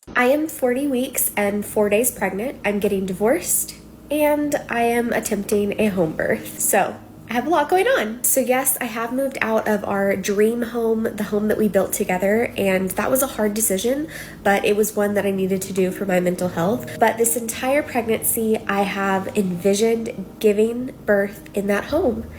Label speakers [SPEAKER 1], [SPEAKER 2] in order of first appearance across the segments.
[SPEAKER 1] I am 40 weeks and 4 days pregnant. I'm getting divorced and I am attempting a home birth. So I have a lot going on. So yes, I have moved out of our dream home, the home that we built together, and that was a hard decision, but it was one that I needed to do for my mental health. But this entire pregnancy, I have envisioned giving birth in that home.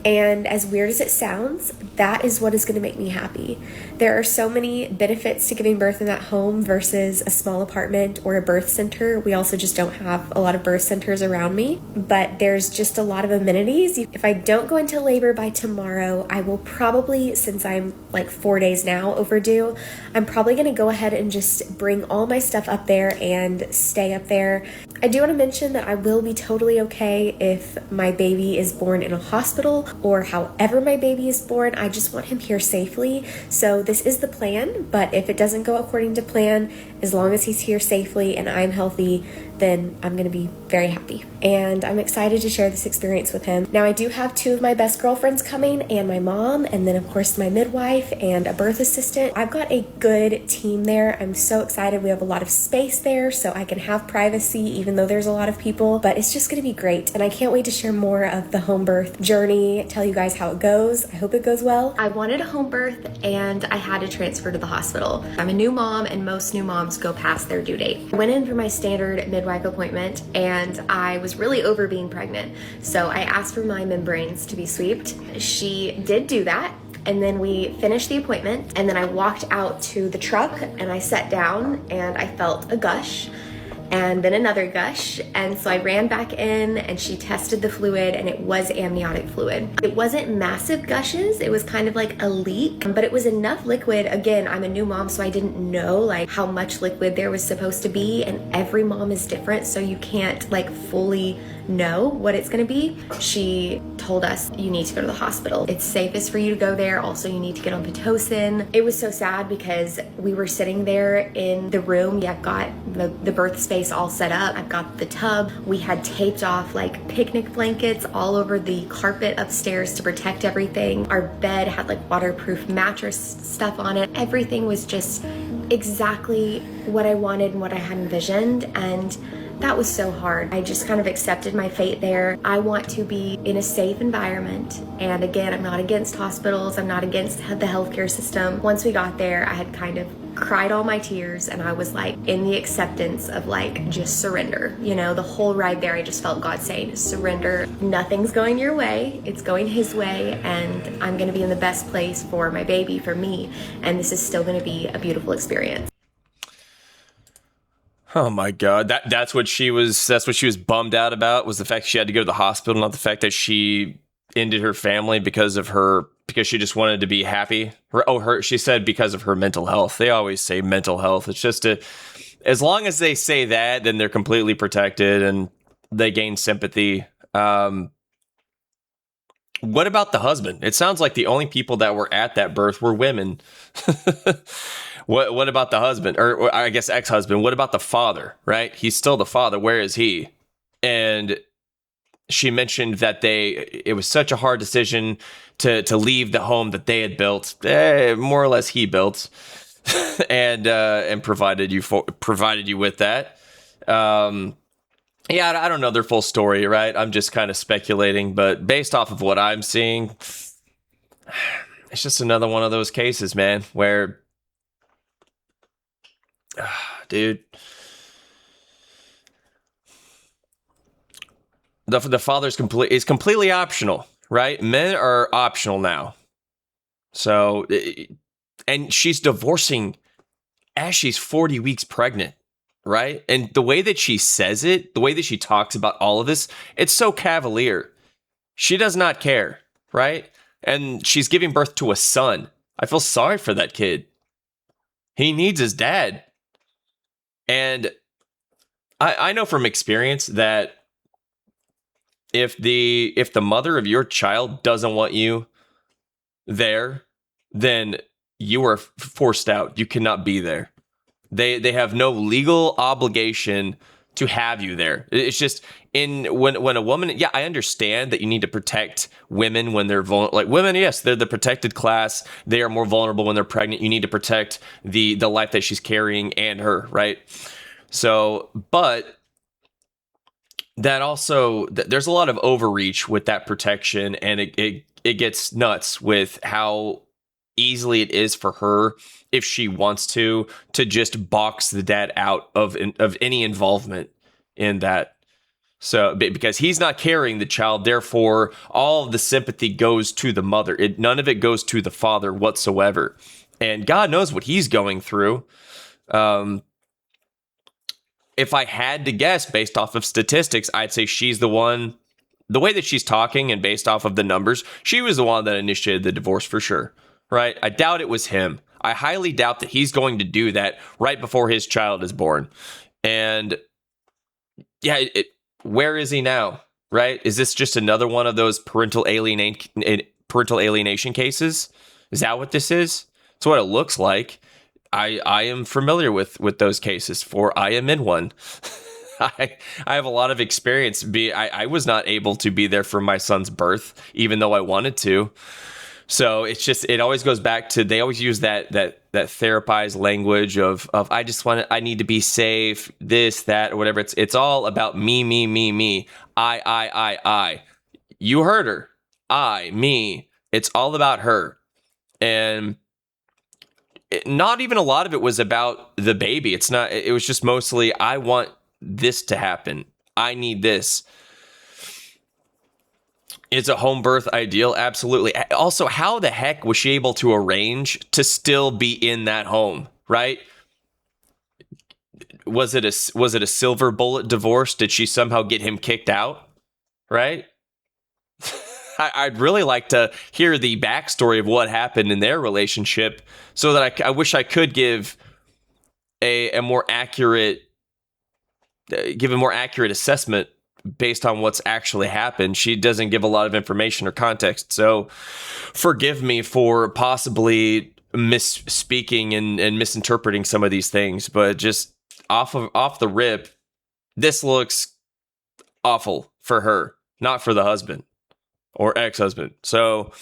[SPEAKER 1] And as weird as it sounds, that is what is going to make me happy. There are so many benefits to giving birth in that home versus a small apartment or a birth center. We also just don't have a lot of birth centers around me, but there's just a lot of amenities. If I don't go into labor by tomorrow, I will probably, since I'm like 4 days now overdue, I'm probably going to go ahead and just bring all my stuff up there and stay up there. I do want to mention that I will be totally okay if my baby is born in a hospital or however my baby is born. I just want him here safely. So this is the plan, but if it doesn't go according to plan, as long as he's here safely and I'm healthy, then I'm going to be very happy. And I'm excited to share this experience with him. Now, I do have 2 of my best girlfriends coming and my mom, and then of course my midwife and a birth assistant. I've got a good team there. I'm so excited. We have a lot of space there so I can have privacy even though there's a lot of people, but it's just going to be great. And I can't wait to share more of the home birth journey, tell you guys how it goes. I hope it goes well. I wanted a home birth and I had to transfer to the hospital. I'm a new mom and most new moms go past their due date. I went in for my standard midwife appointment and I was really over being pregnant. So I asked for my membranes to be swept. She did do that. And then we finished the appointment and then I walked out to the truck and I sat down and I felt a gush and then another gush. And so I ran back in and she tested the fluid and it was amniotic fluid. It wasn't massive gushes. It was kind of like a leak, but it was enough liquid. Again, I'm a new mom, so I didn't know like how much liquid there was supposed to be. And every mom is different, so you can't like fully know what it's gonna be. She told us, you need to go to the hospital. It's safest for you to go there. Also, you need to get on Pitocin. It was so sad because we were sitting there in the room. Yeah, I've got the birth space all set up. I've got the tub. We had taped off like picnic blankets all over the carpet upstairs to protect everything. Our bed had like waterproof mattress stuff on it. Everything was just exactly what I wanted and what I had envisioned. And that was so hard. I just kind of accepted my fate there. I want to be in a safe environment. And again, I'm not against hospitals. I'm not against the healthcare system. Once we got there, I had kind of cried all my tears and I was like in the acceptance of like just surrender. You know, the whole ride there, I just felt God saying, surrender. Nothing's going your way. It's going His way. And I'm going to be in the best place for my baby, for me. And this is still going to be a beautiful experience.
[SPEAKER 2] Oh my God. That's what she was bummed out about, was the fact she had to go to the hospital, not the fact that she ended her family because she just wanted to be happy. She said because of her mental health. They always say mental health. It's just as long as they say that, then they're completely protected and they gain sympathy. What about the husband? It sounds like the only people that were at that birth were women. What about the husband, or I guess ex-husband? What about the father, right? He's still the father. Where is he? And she mentioned that it was such a hard decision to leave the home that they had built, more or less he built, and provided you with that. Yeah, I don't know their full story, right? I'm just kind of speculating, but based off of what I'm seeing, it's just another one of those cases, man, where dude, the father's is completely optional, right? Men are optional now. So, and she's divorcing as she's 40 weeks pregnant, right? And the way that she says it, the way that she talks about all of this, it's so cavalier. She does not care, right? And she's giving birth to a son. I feel sorry for that kid. He needs his dad. And I know from experience that if the mother of your child doesn't want you there, then you are forced out. You cannot be there. They have no legal obligation to have you there. It's just when a woman, yeah, I understand that you need to protect women when they're vulnerable. Like women, yes, they're the protected class. They are more vulnerable when they're pregnant. You need to protect the life that she's carrying and her, right? So, but that also, there's a lot of overreach with that protection, and it gets nuts with how easily it is for her, if she wants to just box the dad out of any involvement in that. So because he's not carrying the child, therefore all of the sympathy goes to the mother. None of it goes to the father whatsoever. And God knows what he's going through. If I had to guess based off of statistics, I'd say she's the one. The way that she's talking and based off of the numbers, she was the one that initiated the divorce for sure, right? I doubt it was him. I highly doubt that he's going to do that right before his child is born. And yeah, where is he now, right? Is this just another one of those parental alienation cases? Is that what this is? It's what it looks like. I am familiar with those cases, for I am in one. I have a lot of experience. I was not able to be there for my son's birth, even though I wanted to. So it's just, it always goes back to, they always use that therapized language of I need to be safe, this, that, or whatever. It's all about me. I. You heard her. Me. It's all about her. And not even a lot of it was about the baby. It was just mostly, I want this to happen. I need this. Is a home birth ideal? Absolutely. Also, how the heck was she able to arrange to still be in that home, right? Was it a silver bullet divorce? Did she somehow get him kicked out, right? I'd really like to hear the backstory of what happened in their relationship, so that I wish I could give a more accurate assessment based on what's actually happened. She doesn't give a lot of information or context, so forgive me for possibly misspeaking and misinterpreting some of these things, but just off the rip, this looks awful for her, not for the husband or ex-husband. So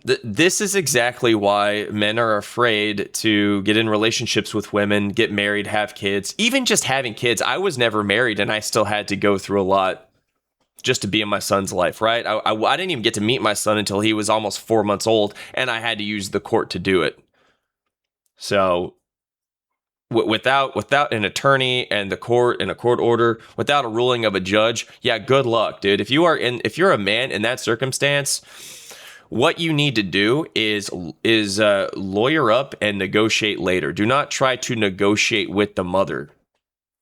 [SPEAKER 2] this is exactly why men are afraid to get in relationships with women, get married, have kids. Even just having kids. I was never married, and I still had to go through a lot just to be in my son's life, right? I didn't even get to meet my son until he was almost 4 months old, and I had to use the court to do it. So without an attorney and the court and a court order, without a ruling of a judge, yeah, good luck, dude. If you're a man in that circumstance, what you need to do is lawyer up and negotiate later. Do not try to negotiate with the mother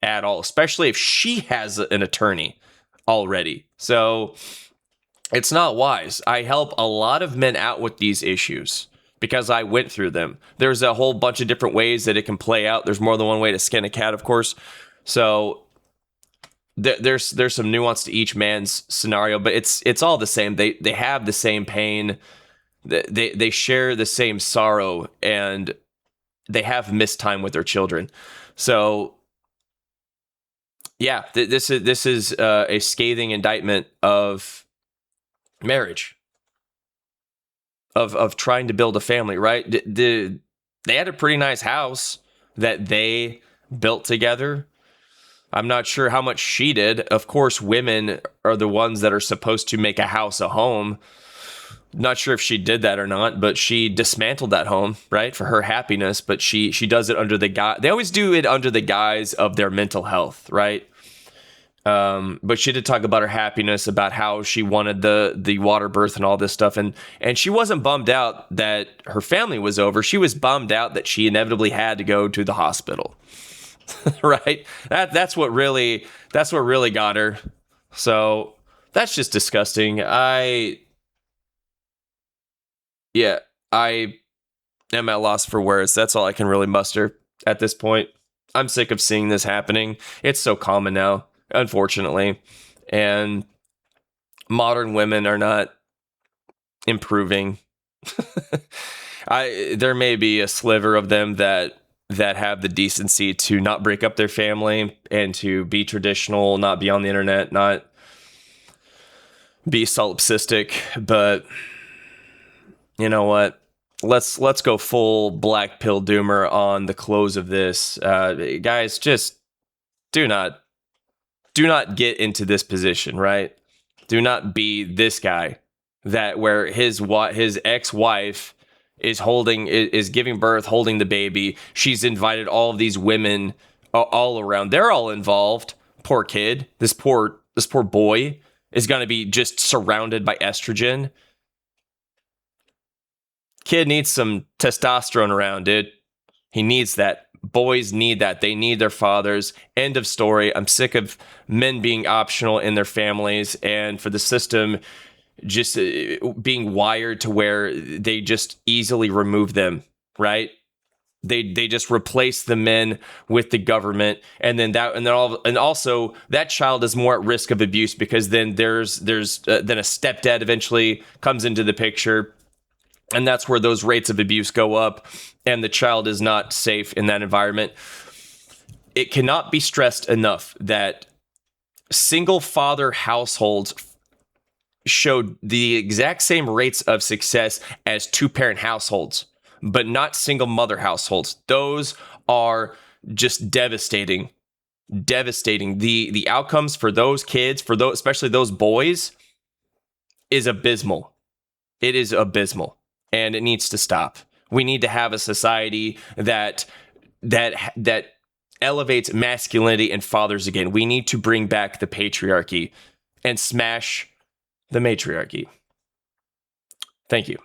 [SPEAKER 2] at all, especially if she has an attorney already. So it's not wise. I help a lot of men out with these issues because I went through them. There's a whole bunch of different ways that it can play out. There's more than one way to skin a cat, of course. So there's some nuance to each man's scenario, but it's all the same. They have the same pain. They share the same sorrow, and they have missed time with their children. So yeah, this is a scathing indictment of marriage, of trying to build a family, right? They had a pretty nice house that they built together. I'm not sure how much she did. Of course, women are the ones that are supposed to make a house a home. Not sure if she did that or not, but she dismantled that home, right, for her happiness. But she does it under the guise. They always do it under the guise of their mental health, right? But she did talk about her happiness, about how she wanted the water birth and all this stuff. And she wasn't bummed out that her family was over. She was bummed out that she inevitably had to go to the hospital. Right? That's what really got her. So that's just disgusting. I am at loss for words. That's all I can really muster at this point. I'm sick of seeing this happening. It's so common now, unfortunately. And modern women are not improving. There may be a sliver of them that that have the decency to not break up their family and to be traditional, not be on the internet, not be solipsistic. But you know what? Let's go full black pill doomer on the close of this. Guys, just do not get into this position, right? Do not be this guy that where his ex-wife is giving birth, holding the baby. She's invited all of these women all around. They're all involved. Poor kid. This poor boy is going to be just surrounded by estrogen. Kid needs some testosterone around, dude. He needs that. Boys need that. They need their fathers. End of story. I'm sick of men being optional in their families and for the system just being wired to where they just easily remove them, right? They just replace the men with the government, and also that child is more at risk of abuse because then there's then a stepdad eventually comes into the picture, and that's where those rates of abuse go up, and the child is not safe in that environment. It cannot be stressed enough that single father households showed the exact same rates of success as two-parent households, but not single mother households. Those are just devastating. The outcomes for those kids, especially those boys, is abysmal. It is abysmal, and it needs to stop. We need to have a society that elevates masculinity and fathers again. We need to bring back the patriarchy and smash the matriarchy. Thank you.